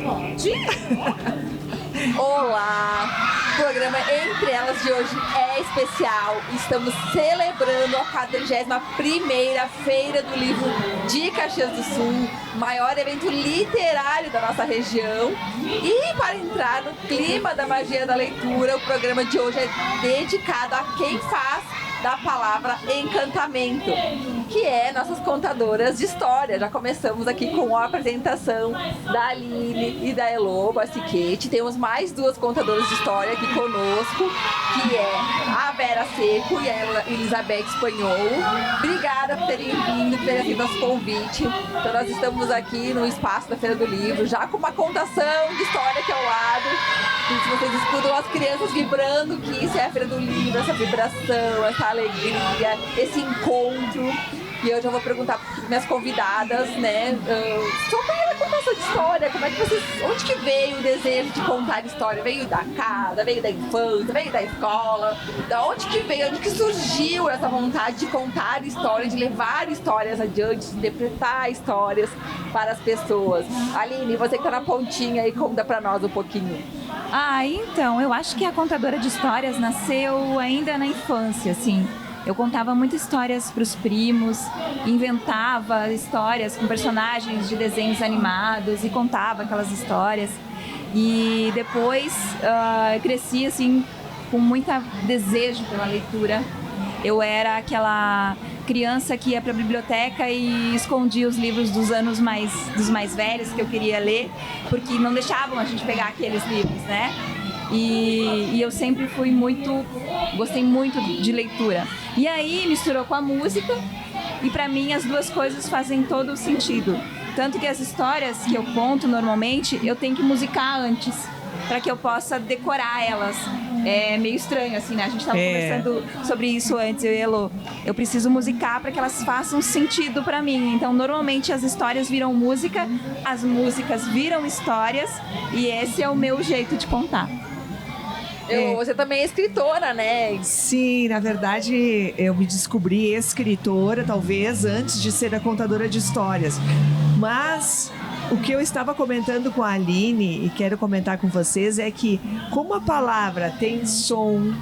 Pode. Olá! O programa Entre Elas de hoje é especial. Estamos celebrando a 41ª Feira do Livro de Caxias do Sul, maior evento literário da nossa região. E para entrar no clima da magia da leitura, o programa de hoje é dedicado a quem faz da palavra encantamento, que é nossas contadoras de história. Já começamos aqui com a apresentação da Aline e da Elô Bassiquete. Temos mais duas contadoras de história aqui conosco, que é a Vera Seco e a Elizabeth Espanhol. Obrigada por terem vindo, por terem aceito nosso convite. Então nós estamos aqui no espaço da Feira do Livro, já com uma contação de história aqui ao lado. E se vocês escutam as crianças vibrando, que isso é a Feira do Livro, essa vibração, essa alegria, esse encontro. E hoje eu vou perguntar para minhas convidadas, né, sobre a contação de história. Como é que vocês, onde que veio o desejo de contar história? Veio da casa, veio da infância, veio da escola? Da onde que veio, onde que surgiu essa vontade de contar história, de levar histórias adiante, de interpretar histórias para as pessoas? Aline, você que está na pontinha aí, conta para nós um pouquinho. Então, eu acho que a contadora de histórias nasceu ainda na infância, assim. Eu contava muitas histórias para os primos, inventava histórias com personagens de desenhos animados e contava aquelas histórias. E depois cresci assim com muito desejo pela leitura. Eu era aquela criança que ia para a biblioteca e escondia os livros dos mais velhos que eu queria ler, porque não deixavam a gente pegar aqueles livros, né? E eu sempre gostei muito de leitura. E aí misturou com a música e para mim as duas coisas fazem todo o sentido. Tanto que as histórias que eu conto normalmente eu tenho que musicar antes para que eu possa decorar elas. É meio estranho assim, né? A gente estava conversando sobre isso antes, eu e a Elô. Eu preciso musicar para que elas façam sentido para mim. Então normalmente as histórias viram música, as músicas viram histórias e esse é o meu jeito de contar. Você também é escritora, né? Sim, na verdade eu me descobri escritora, talvez, antes de ser a contadora de histórias. Mas o que eu estava comentando com a Aline e quero comentar com vocês é que como a palavra tem som,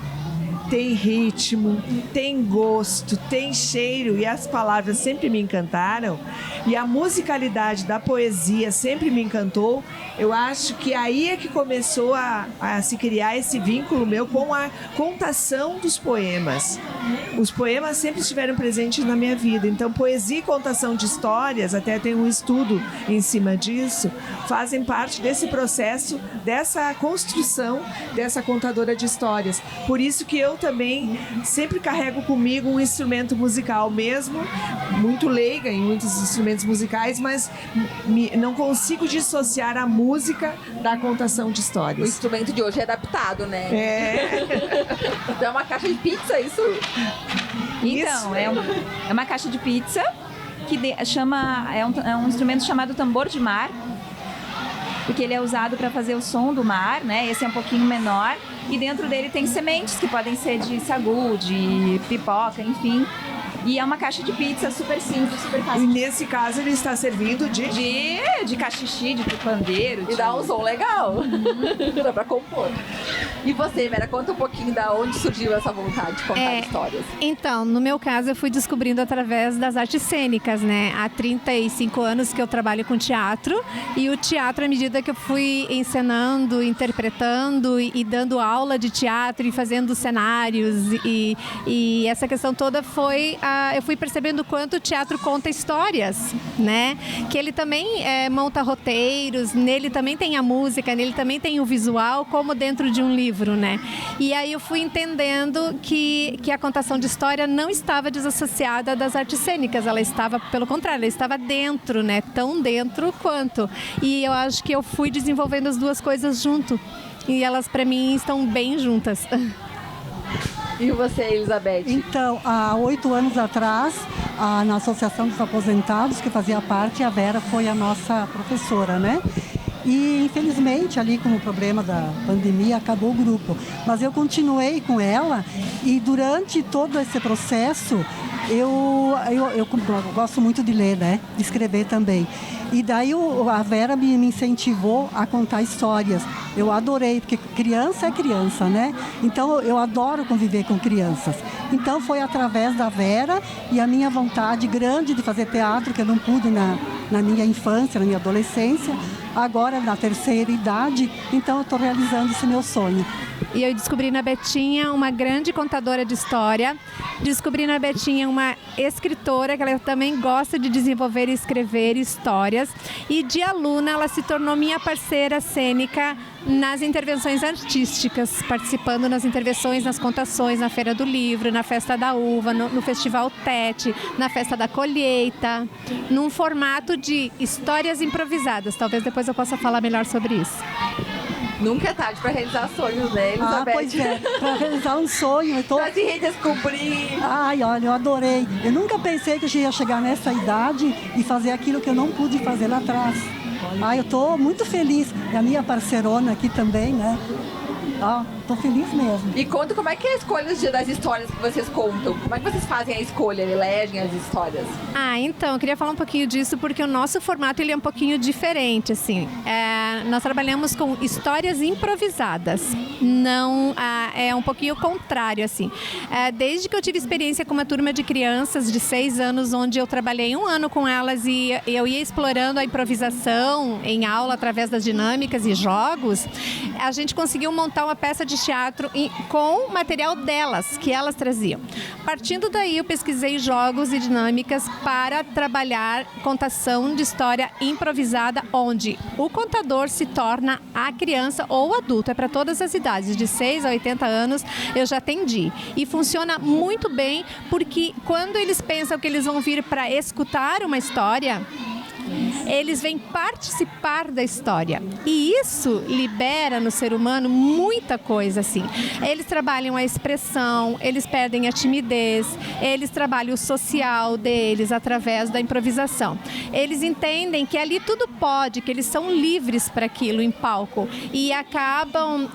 tem ritmo, tem gosto, tem cheiro e as palavras sempre me encantaram e a musicalidade da poesia sempre me encantou, eu acho que aí é que começou a se criar esse vínculo meu com a contação dos poemas. Os poemas sempre estiveram presentes na minha vida, então poesia e contação de histórias, até tem um estudo em cima disso, fazem parte desse processo, dessa construção dessa contadora de histórias. Por isso que eu também sempre carrego comigo um instrumento musical, mesmo muito leiga em muitos instrumentos musicais, mas não consigo dissociar a música da contação de histórias. O instrumento de hoje é adaptado, né? Então é uma caixa de pizza, isso? Então, é uma caixa de pizza que é um instrumento chamado tambor de mar, porque ele é usado para fazer o som do mar, né? Esse é um pouquinho menor. E dentro dele tem sementes que podem ser de sagu, de pipoca, enfim. E é uma caixa de pizza super simples, super fácil. E nesse caso ele está servindo de cachixi, de pandeiro. E dá um som legal. Dá pra compor. E você, Vera, conta um pouquinho da onde surgiu essa vontade de contar histórias. Então, no meu caso, eu fui descobrindo através das artes cênicas, né? Há 35 anos que eu trabalho com teatro. E o teatro, à medida que eu fui encenando, interpretando e dando aula de teatro e fazendo cenários e essa questão toda eu fui percebendo o quanto o teatro conta histórias, né? Que ele também monta roteiros, nele também tem a música, nele também tem o visual, como dentro de um livro, né? E aí eu fui entendendo que a contação de história não estava desassociada das artes cênicas, ela estava, pelo contrário, ela estava dentro, né? Tão dentro quanto. E eu acho que eu fui desenvolvendo as duas coisas junto. E elas, para mim, estão bem juntas. E você, Elizabeth? Então, há 8 anos atrás, na Associação dos Aposentados, que fazia parte, a Vera foi a nossa professora, né? E infelizmente ali com o problema da pandemia acabou o grupo. Mas eu continuei com ela e durante todo esse processo eu gosto muito de ler, né? De escrever também. E daí a Vera me incentivou a contar histórias. Eu adorei, porque criança é criança, né? Então eu adoro conviver com crianças. Então foi através da Vera e a minha vontade grande de fazer teatro, que eu não pude na minha infância, na minha adolescência. Agora, na terceira idade, então eu estou realizando esse meu sonho. E eu descobri na Betinha uma grande contadora de história. Descobri na Betinha uma escritora, que ela também gosta de desenvolver e escrever histórias. E de aluna, ela se tornou minha parceira cênica nas intervenções artísticas, participando nas intervenções, nas contações, na Feira do Livro, na Festa da Uva, no Festival Tete, na Festa da Colheita, num formato de histórias improvisadas. Talvez depois eu possa falar melhor sobre isso. Nunca é tarde para realizar sonhos, né, Elizabeth? Pois é, para realizar um sonho. Para se redescobrir. Ai, olha, eu adorei. Eu nunca pensei que eu ia chegar nessa idade e fazer aquilo que eu não pude fazer lá atrás. Ai, eu estou muito feliz. E a minha parceirona aqui também, né? Estou feliz mesmo. E conta como é que é a escolha das histórias que vocês contam. Como é que vocês fazem a escolha, elegem as histórias? Então, eu queria falar um pouquinho disso porque o nosso formato ele é um pouquinho diferente, assim. Nós trabalhamos com histórias improvisadas. Não, é um pouquinho contrário, assim. Desde que eu tive experiência com uma turma de crianças de 6 anos, onde eu trabalhei 1 ano com elas e eu ia explorando a improvisação em aula através das dinâmicas e jogos, a gente conseguiu montar uma peça de teatro com material delas, que elas traziam. Partindo daí, eu pesquisei jogos e dinâmicas para trabalhar contação de história improvisada, onde o contador se torna a criança ou o adulto. É para todas as idades, de 6 a 80 anos eu já atendi. E funciona muito bem, porque quando eles pensam que eles vão vir para escutar uma história, eles vêm participar da história. E isso libera no ser humano muita coisa, assim. Eles trabalham a expressão, eles perdem a timidez, eles trabalham o social deles através da improvisação. Eles entendem que ali tudo pode, que eles são livres para aquilo em palco e acabam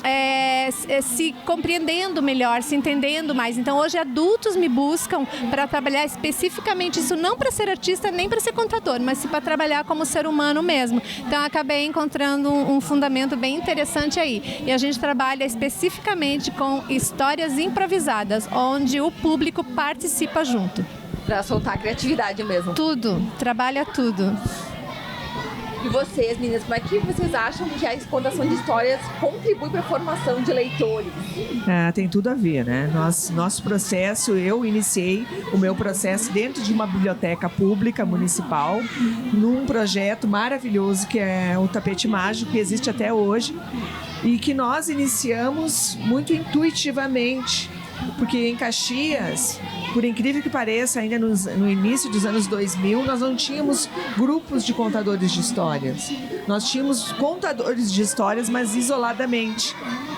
se compreendendo melhor, se entendendo mais. Então, hoje, adultos me buscam para trabalhar especificamente isso, não para ser artista nem para ser contador, mas para trabalhar como ser humano mesmo. Então, acabei encontrando um fundamento bem interessante aí. E a gente trabalha especificamente com histórias improvisadas, onde o público participa junto. Para soltar a criatividade mesmo. Tudo, trabalha tudo. E vocês, meninas, como é que vocês acham que a contação de histórias contribui para a formação de leitores? Tem tudo a ver, né? Nosso processo, eu iniciei o meu processo dentro de uma biblioteca pública municipal, num projeto maravilhoso que é o Tapete Mágico, que existe até hoje, e que nós iniciamos muito intuitivamente, porque em Caxias, por incrível que pareça, ainda no início dos anos 2000, nós não tínhamos grupos de contadores de histórias. Nós tínhamos contadores de histórias, mas isoladamente.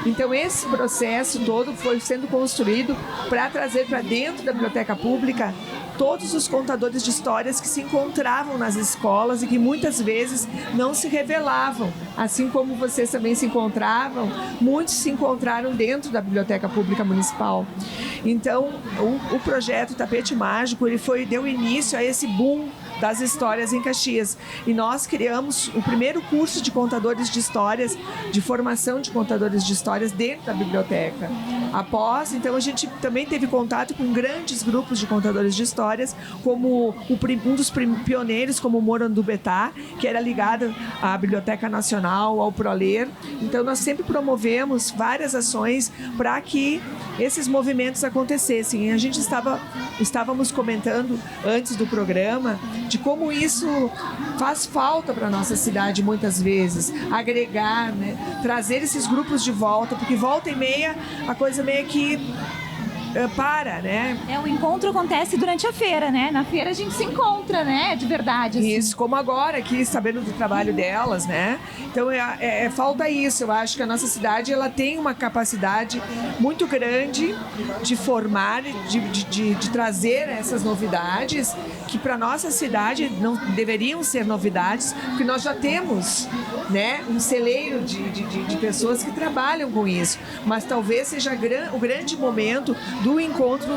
Então, esse processo todo foi sendo construído para trazer para dentro da biblioteca pública todos os contadores de histórias que se encontravam nas escolas e que muitas vezes não se revelavam. Assim como vocês também se encontravam, muitos se encontraram dentro da Biblioteca Pública Municipal. Então, o projeto Tapete Mágico, ele deu início a esse boom das histórias em Caxias. E nós criamos o primeiro curso de contadores de histórias, de formação de contadores de histórias dentro da biblioteca. Após, então, a gente também teve contato com grandes grupos de contadores de histórias, como um dos pioneiros, como o Morandu Betá, que era ligado à Biblioteca Nacional, ao Proler. Então, nós sempre promovemos várias ações para que esses movimentos acontecessem. E a gente estávamos comentando antes do programa de como isso faz falta para a nossa cidade muitas vezes, agregar, né? Trazer esses grupos de volta, porque volta e meia a coisa meio que para, né? O encontro acontece durante a feira, né? Na feira a gente se encontra, né? De verdade. Assim. Isso, como agora aqui, sabendo do trabalho delas, né? Então, falta isso. Eu acho que a nossa cidade, ela tem uma capacidade muito grande de formar, de trazer essas novidades que para nossa cidade não deveriam ser novidades, porque nós já temos, né, um celeiro de pessoas que trabalham com isso. Mas talvez seja o grande momento do encontro,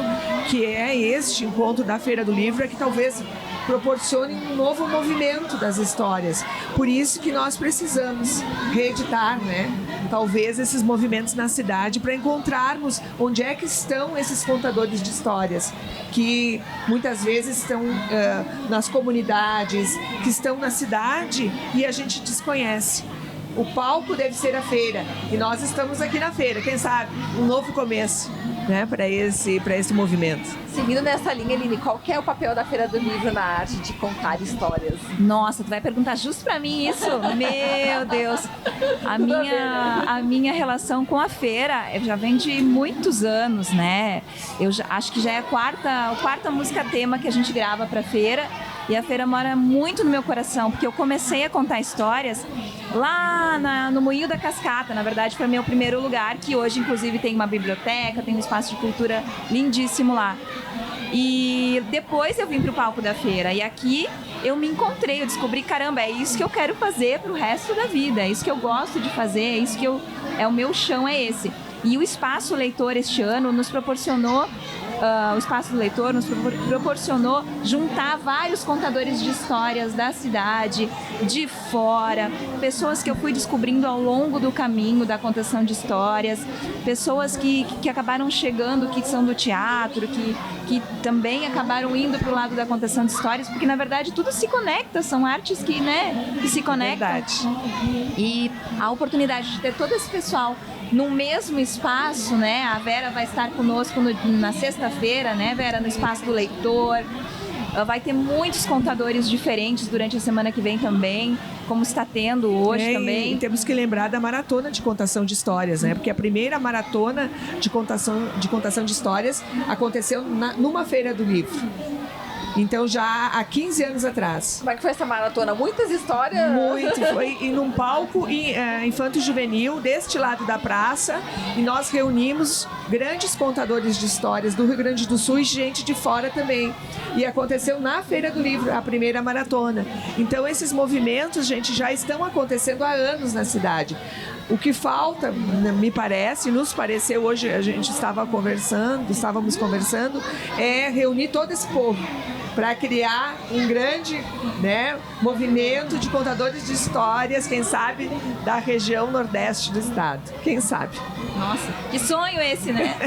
que é este encontro da Feira do Livro, é que talvez proporcione um novo movimento das histórias. Por isso que nós precisamos reeditar, né, talvez esses movimentos na cidade, para encontrarmos onde é que estão esses contadores de histórias, que muitas vezes estão nas comunidades, que estão na cidade e a gente desconhece. O palco deve ser a feira e nós estamos aqui na feira. Quem sabe um novo começo, né, para esse movimento. Seguindo nessa linha, Aline, qual que é o papel da Feira do Livro na arte de contar histórias? Nossa, tu vai perguntar justo pra mim isso? Meu Deus! A minha relação com a feira já vem de muitos anos, né? Acho que já é a quarta música tema que a gente grava pra feira. E a feira mora muito no meu coração, porque eu comecei a contar histórias lá no Moinho da Cascata. Na verdade, foi meu primeiro lugar, que hoje, inclusive, tem uma biblioteca, tem um espaço de cultura lindíssimo lá. E depois eu vim para o palco da feira. E aqui eu me encontrei, eu descobri, caramba, é isso que eu quero fazer para o resto da vida. É isso que eu gosto de fazer, é isso que o meu chão é esse. E o Espaço Leitor este ano nos proporcionou... o Espaço do Leitor nos proporcionou juntar vários contadores de histórias da cidade, de fora, pessoas que eu fui descobrindo ao longo do caminho da contação de histórias, pessoas que acabaram chegando, que são do teatro, que também acabaram indo para o lado da contação de histórias, porque na verdade tudo se conecta, são artes que se conectam. Verdade. E a oportunidade de ter todo esse pessoal no mesmo espaço, né? A Vera vai estar conosco na sexta-feira, né, Vera, no Espaço do Leitor. Vai ter muitos contadores diferentes durante a semana que vem também, como está tendo hoje também. E temos que lembrar da maratona de contação de histórias, né? Porque a primeira maratona de contação de histórias aconteceu numa Feira do Livro. Então, já há 15 anos atrás. Como é que foi essa maratona? Muitas histórias? Muito. Foi num palco infanto-juvenil, deste lado da praça. E nós reunimos grandes contadores de histórias do Rio Grande do Sul e gente de fora também. E aconteceu na Feira do Livro, a primeira maratona. Então, esses movimentos, gente, já estão acontecendo há anos na cidade. O que falta, me parece, nos pareceu hoje, a gente estávamos conversando, é reunir todo esse povo para criar um grande, né, movimento de contadores de histórias, quem sabe, da região nordeste do estado. Quem sabe? Nossa, que sonho esse, né?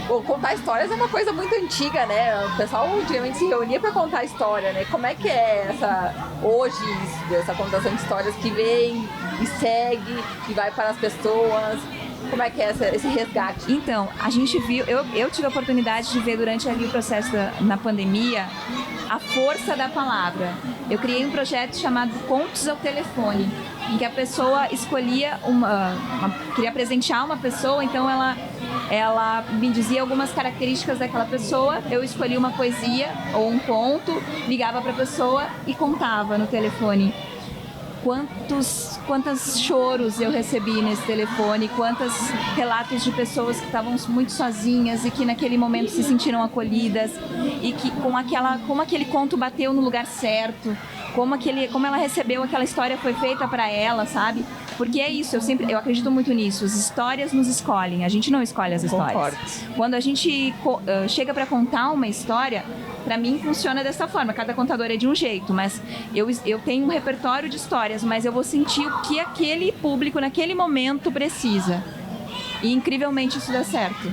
Bom, contar histórias é uma coisa muito antiga, né? O pessoal antigamente se reunia para contar história, né? Como é que é essa contação de histórias que vem e segue e vai para as pessoas? Como é que é esse resgate? Então, a gente viu, eu tive a oportunidade de ver durante ali o processo na pandemia a força da palavra. Eu criei um projeto chamado Contos ao Telefone, em que a pessoa escolhia queria presentear uma pessoa, então ela me dizia algumas características daquela pessoa, eu escolhia uma poesia ou um conto, ligava para a pessoa e contava no telefone. Quantos choros eu recebi nesse telefone, quantos relatos de pessoas que estavam muito sozinhas e que naquele momento se sentiram acolhidas e que como aquele conto bateu no lugar certo, como ela recebeu aquela história, foi feita para ela, sabe? Porque é isso, eu acredito muito nisso, as histórias nos escolhem, a gente não escolhe as histórias. Concordo. Quando a gente chega para contar uma história, para mim funciona dessa forma, cada contador é de um jeito, mas eu tenho um repertório de histórias, mas eu vou sentir o que aquele público naquele momento precisa. E incrivelmente isso dá certo.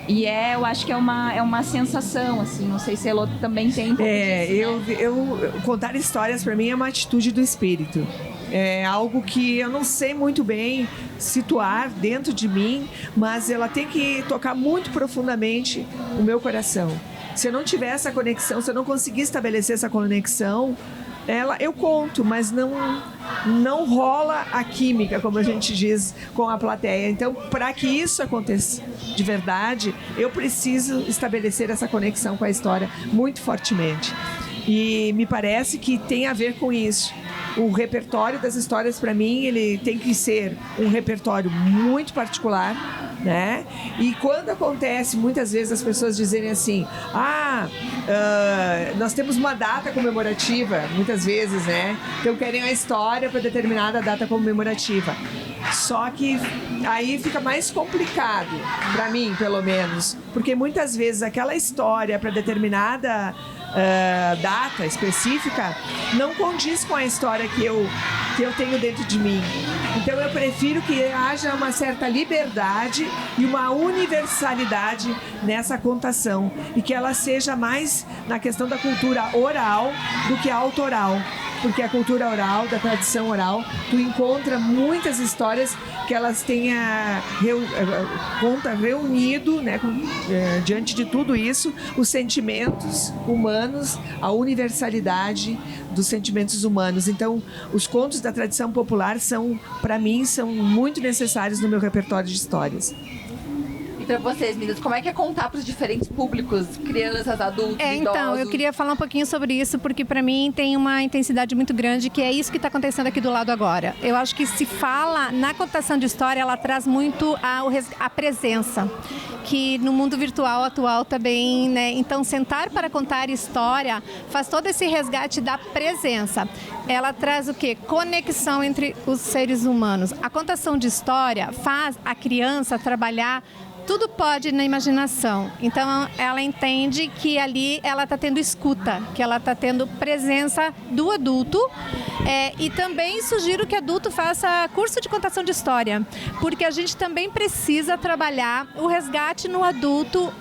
E eu acho que é uma sensação, assim, não sei se a Elô também tem um pouco disso, né? Contar histórias para mim é uma atitude do espírito. É algo que eu não sei muito bem situar dentro de mim, mas ela tem que tocar muito profundamente o meu coração. Se eu não tiver essa conexão, se eu não conseguir estabelecer essa conexão, eu conto, mas não rola a química, como a gente diz, com a plateia. Então, para que isso aconteça de verdade, eu preciso estabelecer essa conexão com a história muito fortemente. E me parece que tem a ver com isso. O repertório das histórias, para mim, ele tem que ser um repertório muito particular, né? E quando acontece, muitas vezes as pessoas dizerem assim, nós temos uma data comemorativa, muitas vezes, né? Então querem a história para determinada data comemorativa. Só que aí fica mais complicado, para mim, pelo menos, porque muitas vezes aquela história para determinada data específica não condiz com a história que eu tenho dentro de mim. Então eu prefiro que haja uma certa liberdade e uma universalidade nessa contação e que ela seja mais na questão da cultura oral do que autoral. Porque a cultura oral, da tradição oral, tu encontra muitas histórias que elas têm reunido, né, diante de tudo isso, os sentimentos humanos, a universalidade dos sentimentos humanos. Então, os contos da tradição popular para mim, são muito necessários no meu repertório de histórias. E para vocês, meninas, como é que é contar para os diferentes públicos, crianças, adultos, idosos? Então, eu queria falar um pouquinho sobre isso, porque para mim tem uma intensidade muito grande, que é isso que está acontecendo aqui do lado agora. Eu acho que se fala, na contação de história, ela traz muito a presença, que no mundo virtual atual também, né? Então, sentar para contar história faz todo esse resgate da presença. Ela traz o quê? Conexão entre os seres humanos. A contação de história faz a criança trabalhar. Tudo pode na imaginação. Então, ela entende que ali ela está tendo escuta, que ela está tendo presença do adulto. E também sugiro que o adulto faça curso de contação de história, porque a gente também precisa trabalhar o resgate no adulto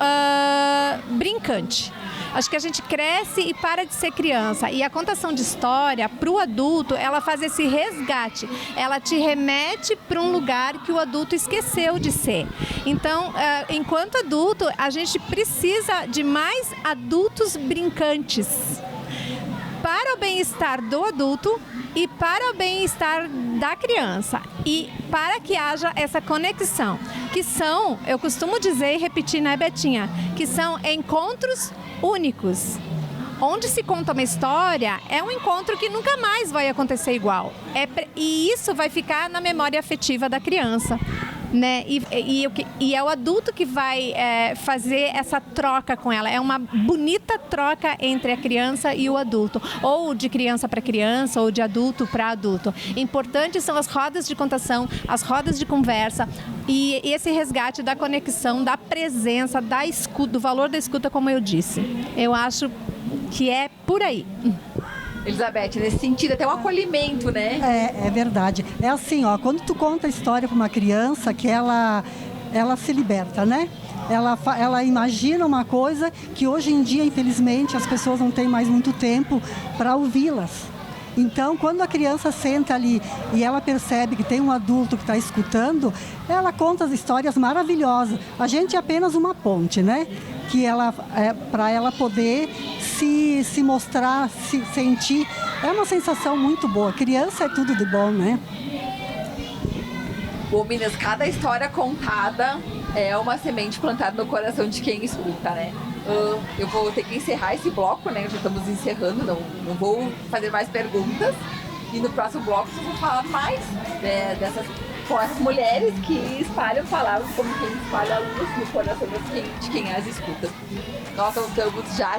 brincante. Acho que a gente cresce e para de ser criança. E a contação de história, para o adulto, ela faz esse resgate. Ela te remete para um lugar que o adulto esqueceu de ser. Então, enquanto adulto, a gente precisa de mais adultos brincantes. Para o bem-estar do adulto e para o bem-estar da criança. E para que haja essa conexão. Que são, eu costumo dizer e repetir, né, Betinha? Que são encontros únicos. Onde se conta uma história, é um encontro que nunca mais vai acontecer igual. E isso vai ficar na memória afetiva da criança. Né? E é o adulto que vai fazer essa troca com ela. É uma bonita troca entre a criança e o adulto. Ou de criança para criança, ou de adulto para adulto. Importantes são as rodas de contação, as rodas de conversa e esse resgate da conexão, da presença, da escuta, do valor da escuta, como eu disse. Eu acho que é por aí. Elizabeth, nesse sentido, até um acolhimento, né? É verdade. É assim, quando tu conta a história para uma criança, que ela se liberta, né? Ela imagina uma coisa que hoje em dia, infelizmente, as pessoas não têm mais muito tempo para ouvi-las. Então, quando a criança senta ali e ela percebe que tem um adulto que está escutando, ela conta as histórias maravilhosas. A gente é apenas uma ponte, né? Que para ela poder se mostrar, se sentir. É uma sensação muito boa. Criança é tudo de bom, né? Bom, meninas, cada história contada é uma semente plantada no coração de quem escuta, né? Eu vou ter que encerrar esse bloco, né? Já estamos encerrando, não vou fazer mais perguntas. E no próximo bloco eu vou falar mais com as mulheres que espalham palavras como quem espalha a luz no coração de quem as escuta. Nós voltamos já.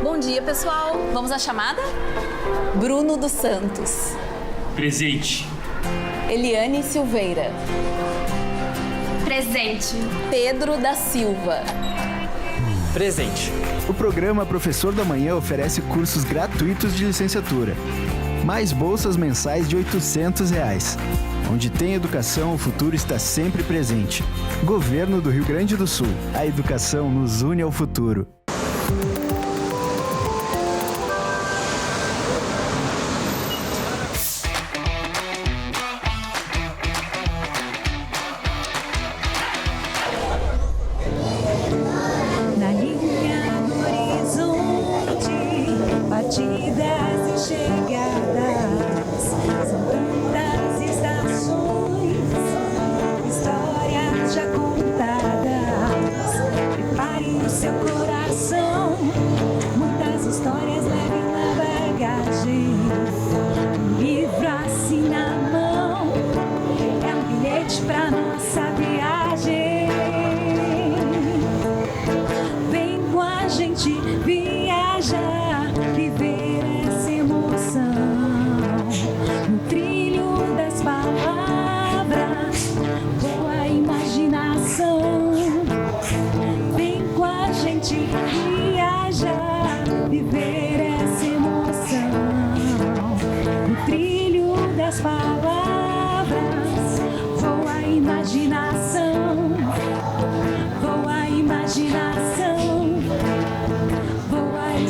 Bom dia, pessoal. Vamos à chamada? Bruno dos Santos. Presente. Eliane Silveira. Presente. Pedro da Silva. Presente. O programa Professor da Manhã oferece cursos gratuitos de licenciatura. Mais bolsas mensais de R$800. Onde tem educação, o futuro está sempre presente. Governo do Rio Grande do Sul. A educação nos une ao futuro. Histórias já contadas.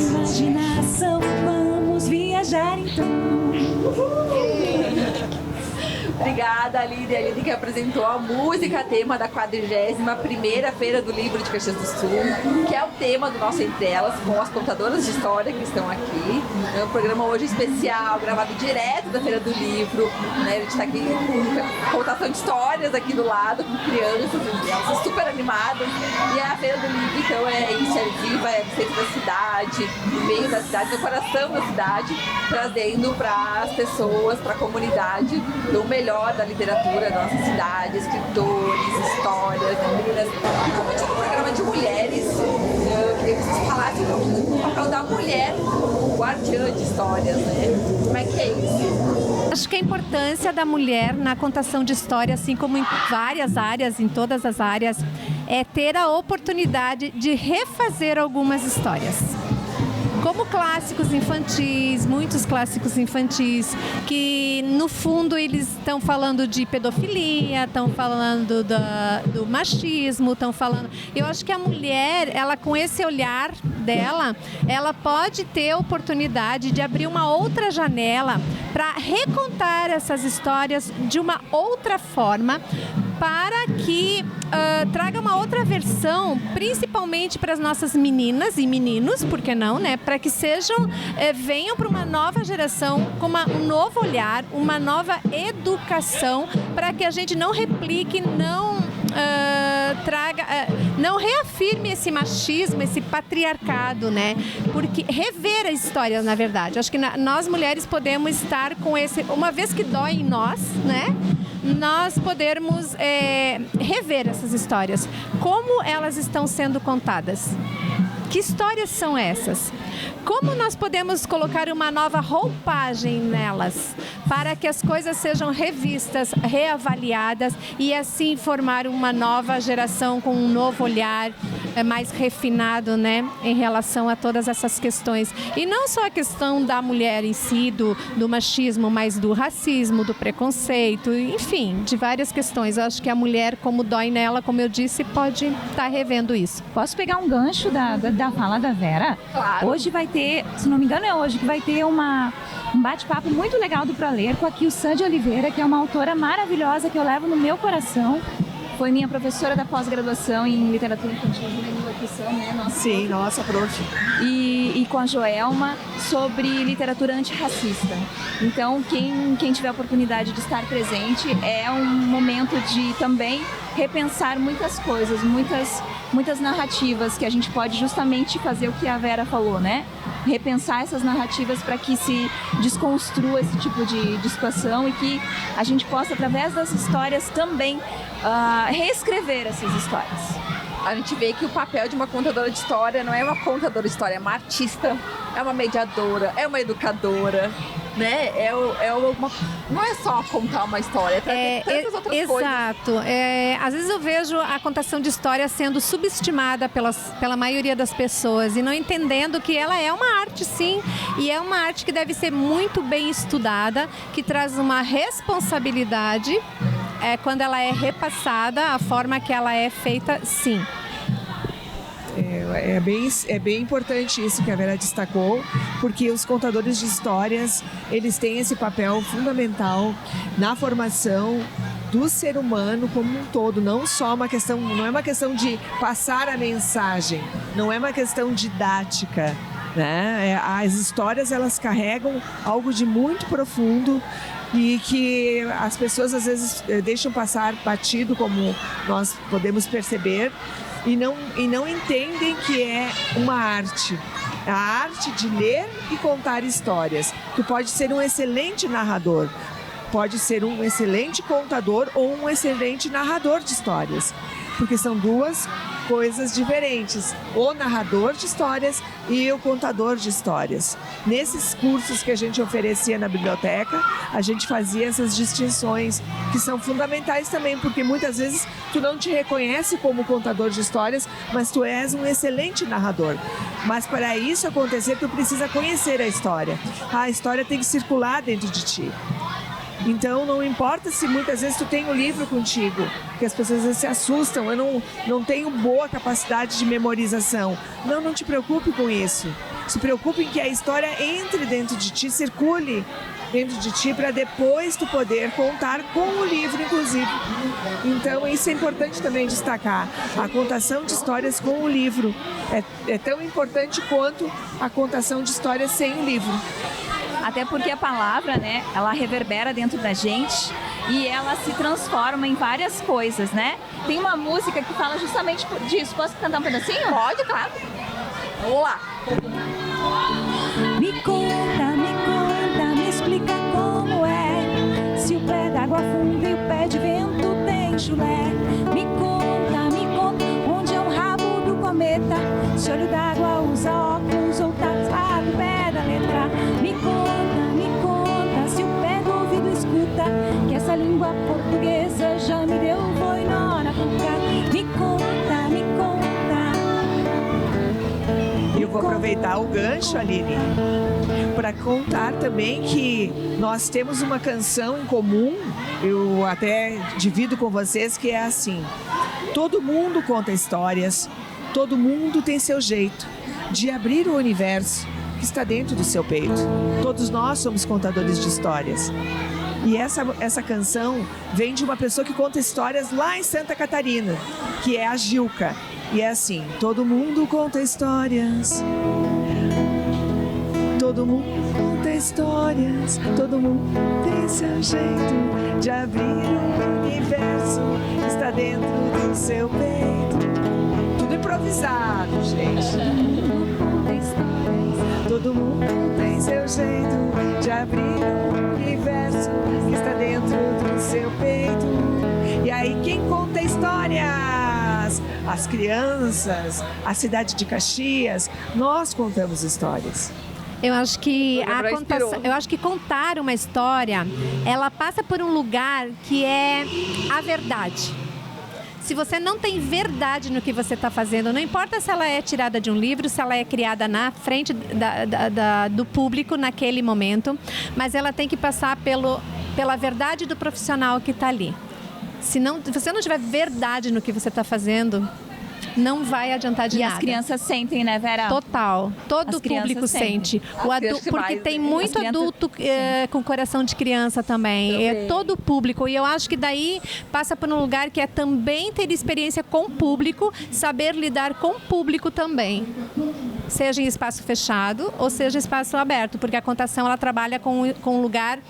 imaginação, vamos viajar então. Obrigada, Aline. A Aline que apresentou a música tema da 41ª Feira do Livro de Caxias do Sul, que é o tema do nosso Entre Elas, com as contadoras de história que estão aqui. É um programa hoje especial, gravado direto da Feira do Livro. Né? A gente está aqui com contação de histórias aqui do lado, com crianças, elas super animadas. E a Feira do Livro, então, é isso, é viva, é no centro da cidade, no meio da cidade, no coração da cidade, trazendo para as pessoas, para a comunidade, o melhor da literatura da nossa cidade, escritores, histórias, meninas. E como tinha um programa de mulheres, eu queria que vocês falassem do papel da mulher, guardiã de histórias, né? Como é que é isso? Acho que a importância da mulher na contação de história, assim como em várias áreas, em todas as áreas, é ter a oportunidade de refazer algumas histórias. Como clássicos infantis, muitos clássicos infantis, que no fundo eles estão falando de pedofilia, estão falando do machismo, estão falando... Eu acho que a mulher, ela com esse olhar dela, ela pode ter a oportunidade de abrir uma outra janela para recontar essas histórias de uma outra forma, para que traga uma outra versão, principalmente para as nossas meninas e meninos, por que não, né? Para que venham para uma nova geração com um novo olhar, uma nova educação, para que a gente não replique, não reafirme esse machismo, esse patriarcado, né? Porque rever a história, na verdade. Acho que nós mulheres podemos estar com esse, uma vez que dói em nós, né? Nós podermos rever essas histórias. Como elas estão sendo contadas? Que histórias são essas? Como nós podemos colocar uma nova roupagem nelas para que as coisas sejam revistas, reavaliadas e assim formar uma nova geração com um novo olhar mais refinado, né, em relação a todas essas questões. E não só a questão da mulher em si, do machismo, mas do racismo, do preconceito, enfim, de várias questões. Eu acho que a mulher, como dói nela, como eu disse, pode estar revendo isso. Posso pegar um gancho da fala da Vera? Claro. Hoje vai ter, se não me engano é hoje, que vai ter um bate-papo muito legal do Pra Ler com a Kilsan de Oliveira, que é uma autora maravilhosa que eu levo no meu coração. Foi minha professora da pós-graduação em literatura infantil e juvenil, Kilsan, né? Nossa prof. E com a Joelma sobre literatura antirracista. Então, quem tiver a oportunidade de estar presente, é um momento de também repensar muitas coisas, muitas narrativas que a gente pode justamente fazer o que a Vera falou, né? Repensar essas narrativas para que se desconstrua esse tipo de situação e que a gente possa, através das histórias, também reescrever essas histórias. A gente vê que o papel de uma contadora de história não é uma contadora de história, é uma artista, é uma mediadora, é uma educadora, né? Não é só contar uma história, é tantas outras coisas. Exato. Às vezes eu vejo a contação de história sendo subestimada pela maioria das pessoas e não entendendo que ela é uma arte, sim, e é uma arte que deve ser muito bem estudada, que traz uma responsabilidade quando ela é repassada, a forma que ela é feita, sim. É bem importante isso que a Vera destacou, porque os contadores de histórias, eles têm esse papel fundamental na formação do ser humano como um todo, não é uma questão de passar a mensagem, não é uma questão didática, né? As histórias, elas carregam algo de muito profundo e que as pessoas às vezes deixam passar batido, como nós podemos perceber, e não entendem que é uma arte. A arte de ler e contar histórias. Tu pode ser um excelente narrador, pode ser um excelente contador ou um excelente narrador de histórias, porque são duas coisas diferentes, o narrador de histórias e o contador de histórias. Nesses cursos que a gente oferecia na biblioteca, a gente fazia essas distinções que são fundamentais também, porque muitas vezes tu não te reconhece como contador de histórias, mas tu és um excelente narrador. Mas para isso acontecer, tu precisa conhecer a história. A história tem que circular dentro de ti. Então, não importa se muitas vezes tu tem o livro contigo, porque as pessoas às vezes se assustam, eu não tenho boa capacidade de memorização. Não te preocupe com isso. Se preocupe em que a história entre dentro de ti, circule dentro de ti, para depois tu poder contar com o livro, inclusive. Então, isso é importante também destacar. A contação de histórias com o livro é tão importante quanto a contação de histórias sem o livro. Até porque a palavra, né, ela reverbera dentro da gente e ela se transforma em várias coisas, né? Tem uma música que fala justamente disso. Posso cantar um pedacinho? Pode, claro. Vamos lá. Me conta, me explica como é. Se o pé d'água afunda e o pé de vento tem chulé. Me conta, onde é o rabo do cometa. Se olho d'água usa óculos ou tá raspado o pé da letra. Me conta, se o pé do ouvido escuta, que essa língua portuguesa já me deu boi nó na boca. Me conta. Eu vou aproveitar o gancho, Aline, para contar também que nós temos uma canção em comum, eu até divido com vocês, que é assim: todo mundo conta histórias, todo mundo tem seu jeito de abrir o universo que está dentro do seu peito. Todos nós somos contadores de histórias. E essa canção vem de uma pessoa que conta histórias lá em Santa Catarina, que é a Gilca. E é assim: todo mundo conta histórias, todo mundo conta histórias, todo mundo tem seu jeito de abrir o universo que está dentro do seu peito. Tudo improvisado, gente. Todo mundo tem seu jeito de abrir o universo que está dentro do seu peito. E aí, quem conta histórias? As crianças, a cidade de Caxias, nós contamos histórias. Eu acho que contar uma história, ela passa por um lugar que é a verdade. Se você não tem verdade no que você está fazendo, não importa se ela é tirada de um livro, se ela é criada na frente do público naquele momento, mas ela tem que passar pela verdade do profissional que está ali. Se você não tiver verdade no que você está fazendo, não vai adiantar de nada. E as crianças sentem, né, Vera? Total. Todo o público sente. Porque tem muito adulto com coração de criança também. É todo o público. E eu acho que daí passa por um lugar que é também ter experiência com o público, saber lidar com o público também. Seja em espaço fechado ou seja em espaço aberto. Porque a contação, ela trabalha com um lugar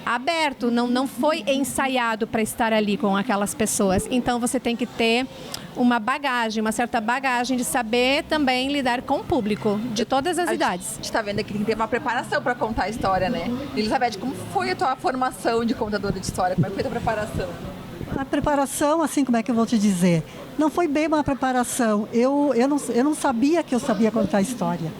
aberto, não foi ensaiado para estar ali com aquelas pessoas. Então você tem que ter uma certa bagagem de saber também lidar com o público de todas as idades. A gente está vendo aqui que tem que ter uma preparação para contar a história, né? Elizabeth, como foi a tua formação de contadora de história? Como é que foi a tua preparação? A preparação, assim, como é que eu vou te dizer? Não foi bem uma preparação. Eu não sabia que eu sabia contar história.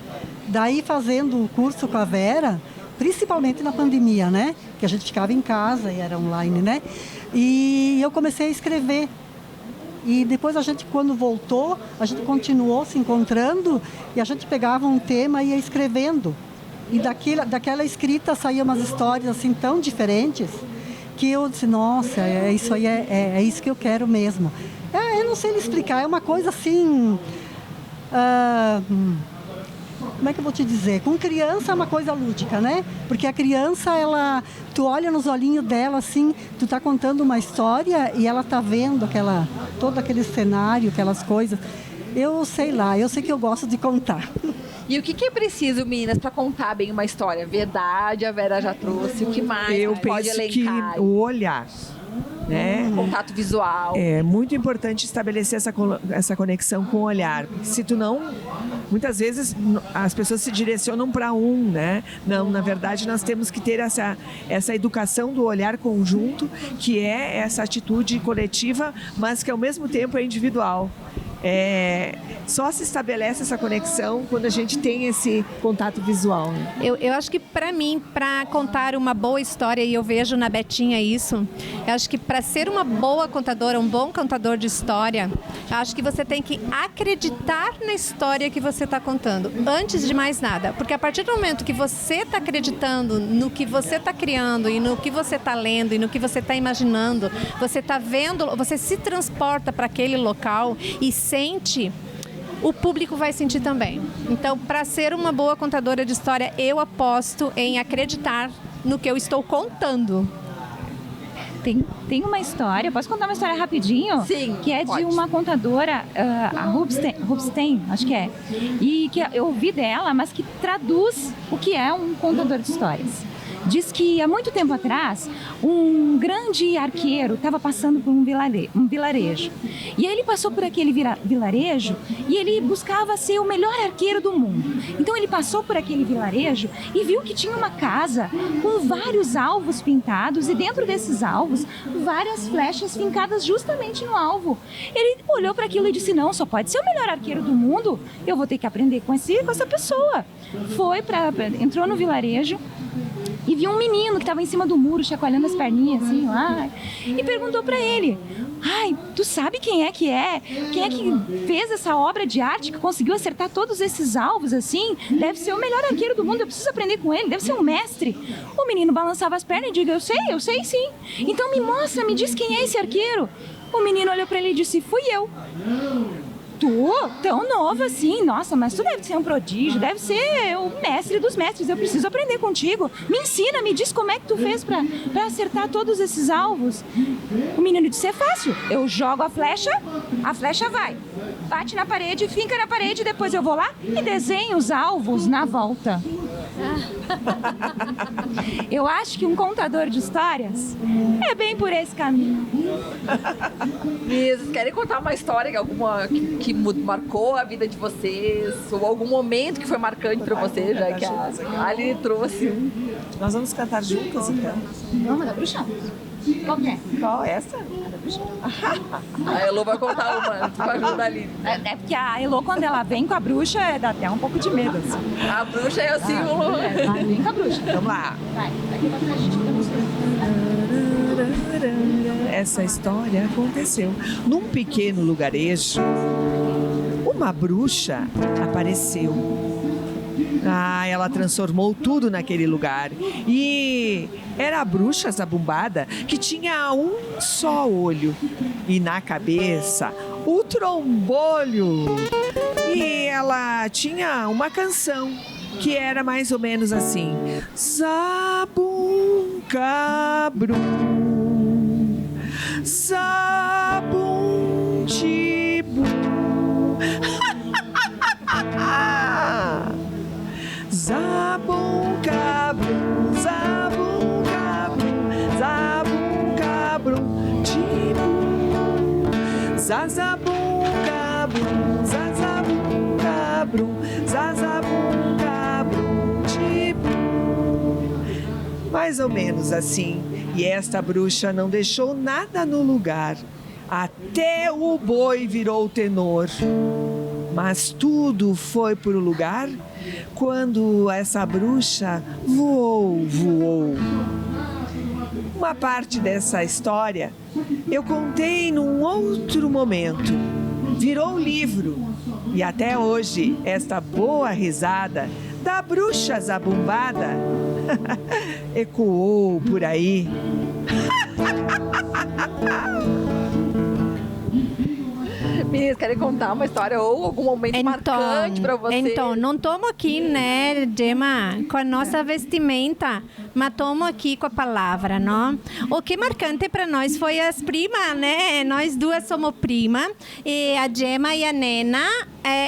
Daí, fazendo o curso com a Vera, principalmente na pandemia, né? Que a gente ficava em casa e era online, né? E eu comecei a escrever. E depois a gente, quando voltou, a gente continuou se encontrando e a gente pegava um tema e ia escrevendo. E daquela escrita saíam umas histórias assim tão diferentes que eu disse, nossa, isso aí é isso que eu quero mesmo. Eu não sei lhe explicar, é uma coisa assim... como é que eu vou te dizer? Com criança é uma coisa lúdica, né? Porque a criança, tu olha nos olhinhos dela assim, tu tá contando uma história e ela tá vendo todo aquele cenário, aquelas coisas. Eu sei que eu gosto de contar. E o que é preciso, meninas, para contar bem uma história? Verdade, a Vera já trouxe. O que mais pode elencar? Eu penso que o olhar, né? Contato visual. É muito importante estabelecer essa conexão com o olhar. Se tu não... Muitas vezes as pessoas se direcionam para né? Não, na verdade nós temos que ter essa educação do olhar conjunto, que é essa atitude coletiva, mas que ao mesmo tempo é individual. Só se estabelece essa conexão quando a gente tem esse contato visual. Né? Eu acho que para mim, para contar uma boa história, e eu vejo na Betinha isso, eu acho que para ser uma boa contadora, um bom contador de história, eu acho que você tem que acreditar na história que você está contando, antes de mais nada. Porque a partir do momento que você está acreditando no que você está criando e no que você está lendo e no que você está imaginando, você está vendo, você se transporta para aquele local e sente, o público vai sentir também. Então, para ser uma boa contadora de história, eu aposto em acreditar no que eu estou contando. Tem uma história, posso contar uma história rapidinho? Sim, que é pode. De uma contadora, a Rubinstein, acho que é. E que eu ouvi dela, mas que traduz o que é um contador de histórias. Diz que há muito tempo atrás, um grande arqueiro estava passando por um vilarejo. E aí ele passou por aquele vilarejo e ele buscava ser o melhor arqueiro do mundo. Então ele passou por aquele vilarejo e viu que tinha uma casa com vários alvos pintados e dentro desses alvos, várias flechas fincadas justamente no alvo. Ele olhou para aquilo e disse, não, só pode ser o melhor arqueiro do mundo, eu vou ter que aprender com essa pessoa. Entrou no vilarejo, e viu um menino que estava em cima do muro, chacoalhando as perninhas, assim, lá. E perguntou para ele, tu sabe quem é que fez essa obra de arte, que conseguiu acertar todos esses alvos, assim? Deve ser o melhor arqueiro do mundo, eu preciso aprender com ele, deve ser um mestre. O menino balançava as pernas e disse, eu sei sim. Então me diz quem é esse arqueiro. O menino olhou para ele e disse, fui eu. Tu? Tão novo assim? Nossa, mas tu deve ser um prodígio, deve ser o mestre dos mestres, eu preciso aprender contigo. Me ensina, me diz como é que tu fez pra acertar todos esses alvos. O menino disse, é fácil, eu jogo a flecha vai. Bate na parede, finca na parede, depois eu vou lá e desenho os alvos na volta. Eu acho que um contador de histórias é bem por esse caminho. Vocês querem contar uma história que marcou a vida de vocês? Ou algum momento que foi marcante pra vocês, já que a Aline trouxe? Nós vamos cantar juntas, então? Vamos, da bruxa? Qual que é? Qual? Essa? A Elô vai contar uma, tu vai ajudar a Aline. É porque a Elô, quando ela vem com a bruxa, dá até um pouco de medo. Assim. A bruxa é o símbolo. Vem com a bruxa. Vamos lá. Vai, daqui pra trás a gente Essa história aconteceu num pequeno lugarejo. Uma bruxa apareceu. Ela transformou tudo naquele lugar. E era a bruxa zabumbada que tinha um só olho. E na cabeça, o trombolho. E ela tinha uma canção que era mais ou menos assim: Zabum cabrum, zabum tibum. Zabum cabrum, zabum cabrum, zabum cabrum tibum. Zazabum cabrum, zazabum cabrum, zazabum cabrum tibum. Mais ou menos assim. E esta bruxa não deixou nada no lugar. Até o boi virou tenor. Mas tudo foi para o lugar quando essa bruxa voou. Uma parte dessa história eu contei num outro momento. Virou livro. E até hoje, esta boa risada da bruxa zabumbada ecoou por aí. Meninas, querem contar uma história ou algum momento marcante para vocês? Então, não estamos aqui, né, Gemma, com a nossa vestimenta, mas estamos aqui com a palavra, não? O que marcante para nós foi as primas, né? Nós duas somos primas, e a Gemma e a Nena,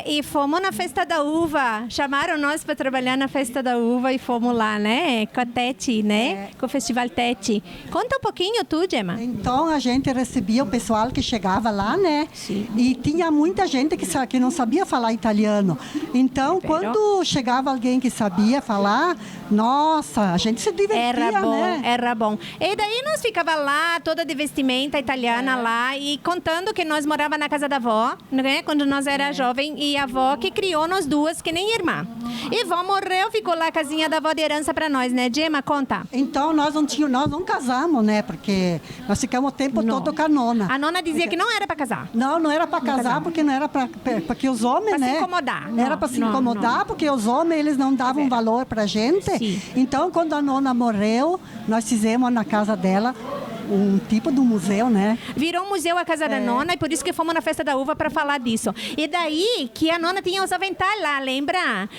e fomos na Festa da Uva. Chamaram nós para trabalhar na Festa da Uva e fomos lá, né? Com a Tete, né? Com o Festival Tete. Conta um pouquinho tu, Gemma. Então, a gente recebia o pessoal que chegava lá, né? Sim. E tinha muita gente que não sabia falar italiano. Então, quando chegava alguém que sabia falar, nossa, a gente se divertia, né? Era bom. E daí nós ficava lá, toda de vestimenta italiana lá, e contando que nós morava na casa da avó, né? Quando nós era jovem, e a avó que criou nós duas, que nem irmã. E a avó morreu, ficou lá a casinha da avó de herança pra nós, né? Gemma, conta. Então, nós não casamos, né? Porque nós ficamos o tempo todo com a nona. A nona dizia que não era pra casar. Não era para casar, porque não era porque os homens, pra né? se incomodar. Era para se incomodar, porque os homens, eles não davam valor pra gente. Sim. Então, quando a nona morreu, nós fizemos na casa dela um tipo de museu, né? Virou um museu a casa da nona, e por isso que fomos na festa da uva para falar disso. E daí que a nona tinha os avental lá, lembra?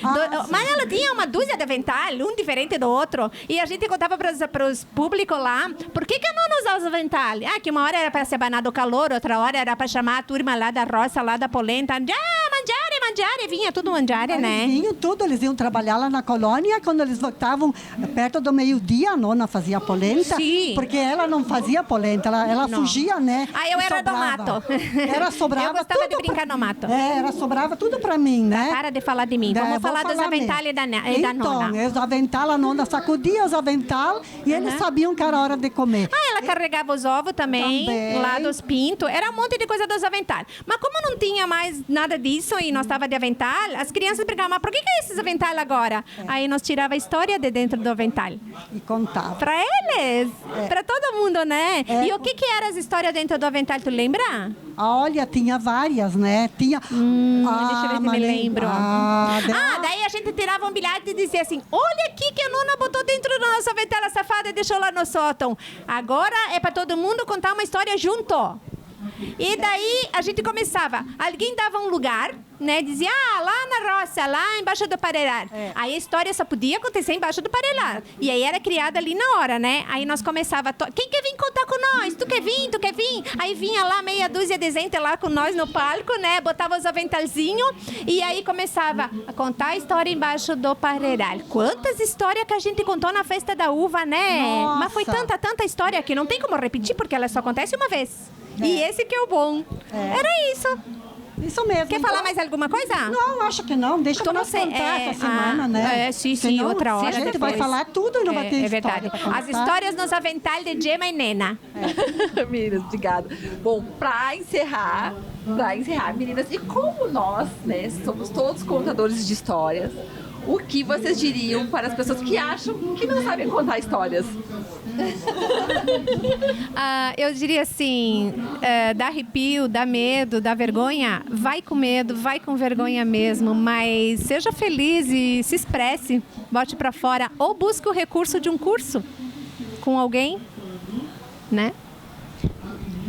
Mas ela tinha uma dúzia de avental, um diferente do outro. E a gente contava para os públicos lá, por que a nona usava os avental? Ah, que uma hora era para se abanar do calor, outra hora era para chamar a turma lá da roça, lá da polenta. Mangiare, vinha tudo mangiare, né? Vinham tudo, eles iam trabalhar lá na colônia, quando eles voltavam perto do meio-dia, a nona fazia polenta. Sim. Porque ela não fazia polenta, ela fugia, né? Ah, eu era do mato. Sobrava eu gostava tudo de brincar no mato. Sobrava tudo pra mim, né? Para de falar de mim. Vamos falar dos aventais da nona. Então, os avental, a nona sacudia os avental e eles sabiam que era hora de comer. Ah, ela carregava os ovos também, lá dos pintos. Era um monte de coisa dos aventais. Mas como não tinha mais nada disso e nós estava de avental, as crianças brigavam, mas por que é esses avental agora? Aí nós tirava a história de dentro do avental. E contava. Pra eles, pra todo mundo, né? E o que eram as histórias dentro do avental, tu lembra? Olha, tinha várias, né? Tinha... deixa eu ver se me lembro. Daí a gente tirava um bilhete e dizia assim, olha aqui que a nona botou dentro do nosso avental a safada e deixou lá no sótão. Agora é pra todo mundo contar uma história junto. E daí a gente começava, alguém dava um lugar, né, dizia, lá na roça, lá embaixo do parelar. Aí a história só podia acontecer embaixo do parelar. E aí era criada ali na hora, né? Aí nós começava, quem quer vir contar com nós? Tu quer vir? Aí vinha lá meia dúzia de gente lá com nós no palco, né? Botava os aventalzinhos e aí começava a contar a história embaixo do parelar. Quantas histórias que a gente contou na festa da uva, né? Nossa. Mas foi tanta história que não tem como repetir, porque ela só acontece uma vez. E esse que é o bom. Era isso. Isso mesmo. Quer falar mais alguma coisa? Não, acho que não. Deixa pra nós contar essa semana, né? Sim, Senão, outra hora. A gente depois. vai falar tudo e não vai ter É verdade. história. As histórias nos aventais de Gemma e Nena. Meninas, obrigada. Bom, pra encerrar, meninas, e como nós, né, somos todos contadores de histórias, o que vocês diriam para as pessoas que acham que não sabem contar histórias? Eu diria assim, dá arrepio, dá medo, dá vergonha, vai com medo, vai com vergonha mesmo, mas seja feliz e se expresse, bote pra fora, ou busque o recurso de um curso com alguém, né?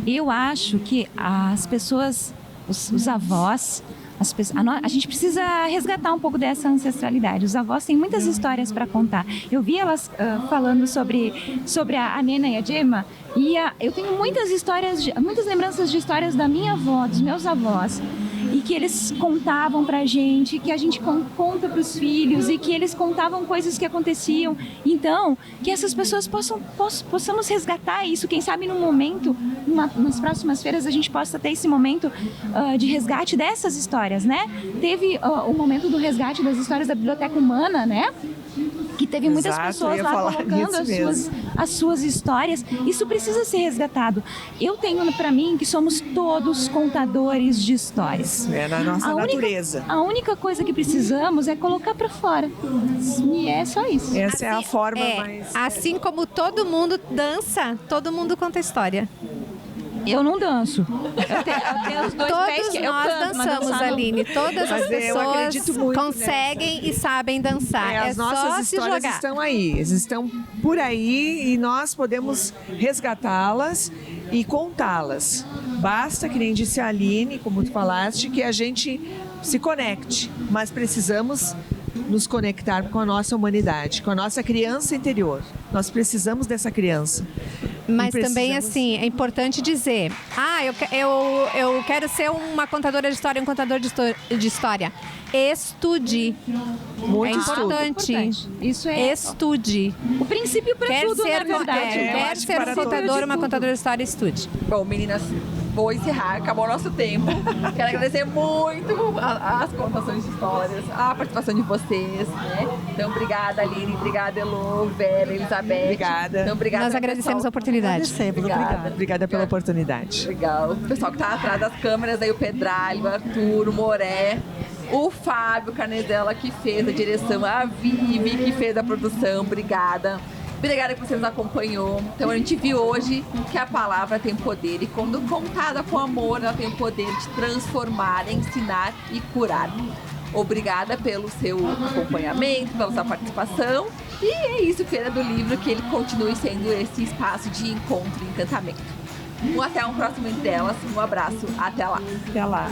Eu acho que as pessoas, os avós, a gente precisa resgatar um pouco dessa ancestralidade. Os avós têm muitas histórias para contar. Eu vi elas falando sobre a Nena e a Gemma, e eu tenho muitas lembranças de histórias da minha avó, dos meus avós, e que eles contavam pra gente, que a gente conta pros filhos, e que eles contavam coisas que aconteciam. Então, que essas pessoas possamos resgatar isso, quem sabe num momento, nas próximas feiras, a gente possa ter esse momento de resgate dessas histórias, né? Teve o momento do resgate das histórias da Biblioteca Humana, né? Que teve muitas pessoas lá colocando as suas histórias. Isso precisa ser resgatado. Eu tenho para mim que somos todos contadores de histórias. É na nossa natureza. A única coisa que precisamos é colocar para fora. E é só isso. Essa é a forma mais... Assim como todo mundo dança, todo mundo conta história. Eu não danço. Eu tenho os dois pés que eu canto, nós dançamos, Aline. Todas as pessoas conseguem e sabem dançar. As nossas histórias estão aí. Eles estão por aí e nós podemos resgatá-las e contá-las. Basta, que nem disse a Aline, como tu falaste, que a gente se conecte. Mas precisamos nos conectar com a nossa humanidade, com a nossa criança interior. Nós precisamos dessa criança. Mas também, assim, é importante dizer, eu quero ser uma contadora de história, um contador de história. Estude. Muito importante. Isso é... Estude. O princípio para tudo, na verdade. Quer ser um contador, uma contadora de história, estude. Bom, meninas, vou encerrar, acabou o nosso tempo. Quero agradecer muito as contações de histórias, a participação de vocês, né? Então, obrigada, Aline, obrigada, Elô, Vera, Elizabeth. Obrigada. Então, obrigada. Nós agradecemos a oportunidade. Obrigada pela oportunidade. Legal. O pessoal que tá atrás das câmeras aí, o Pedralho, o Arthur, o Moré, o Fábio Carnezella, que fez a direção, a Vivi, que fez a produção. Obrigada. Obrigada que você nos acompanhou. Então a gente viu hoje que a palavra tem poder e quando contada com amor, ela tem o poder de transformar, ensinar e curar. Obrigada pelo seu acompanhamento, pela sua participação. E é isso, Feira do Livro, que ele continue sendo esse espaço de encontro e encantamento. Até um próximo Entre Elas. Um abraço. Até lá. Até lá.